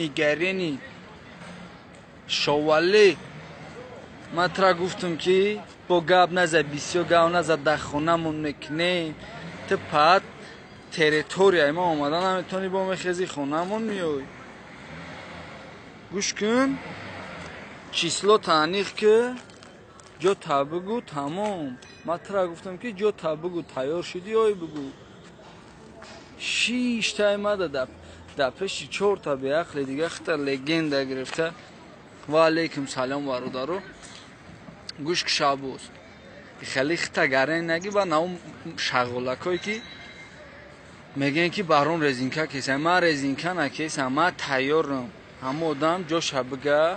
نگرانی شوالی ما ترا گفتم که با گاب نزد بیسیو گاو نزد در خونمون میکنه تو پات تریتوریای ما آمدن نمیتونی با مخیزی خونمون میای گوش کن چیسلو تانیخ که جو تا بگو تمام ما ترا گفتم که جو تا بگو تیار شدی آی بگو 6 تا ماده در پیش 4 تا به عقل دیگه خطر لگنده گرفته و علیکم سلام برادرو گوش که شابوست خیلی خطر گرین نگی و ناو شغلکایی که میگن که بارون رزینکا کیسه ما رزینکا نکیسه ما تیارم همه آدم جو شبگه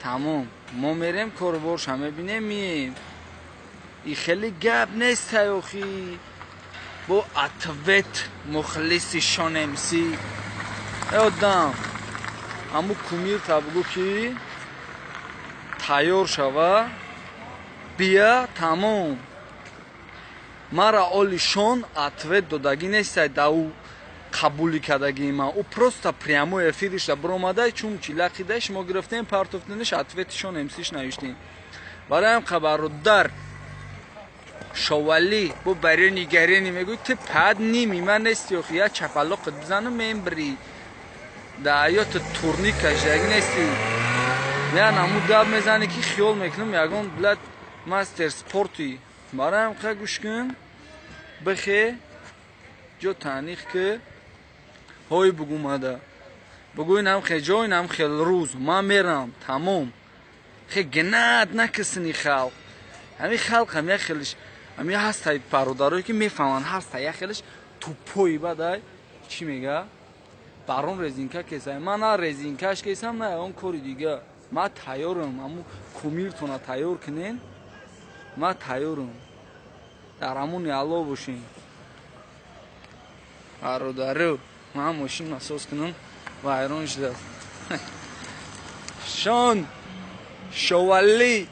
تمام ما میریم کاربارش همه بینیم میم ای خیلی گب نیست تایوخی با اتوت مخلصی شانمسی آدم همو کمیر تا بگو که تیار شوه بیا تمام مرا اولی شون اتوت دادگی نیست داو قبولی کردگی ما او پروستا پریامو افیرش برامده چون چیلقی داشت ما گرفتیم پارتوفتنش اتوتشون امسیش نوشتیم برای هم خبر رو در شوالی با برای نگرانی میگوی تو پد نیمی من نیستی اخی یا چپالوقت بزنم ممبری در یات تورنی کشدگی نیستی یا نمو گاب میزنی که خیال میکنم یکون بلد مستر سپورتی برای هم خیلی گوش کن بخی جو تانیخ که های بگو مده بگوی نم خیلی جای نم خیلی روز ما میرم تمام خیلی گناد نکسنی خلق همی خلق همی خیلیش همی هستای پاروداروی که میفهمن هستای خیلیش توپوی بدای چی میگه بارون رزینکا کیسه من نه رزینکاش کیسم نه اون کاری دیگه ما تیارم همون کمیرتونه تیار کنین ما تیارم در همون یالو باشین پارودارو ما ماشین مساز کنم و ایران شده شون شوالی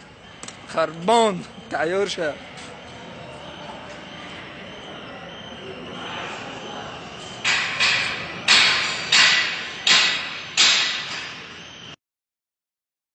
خربان تیار شد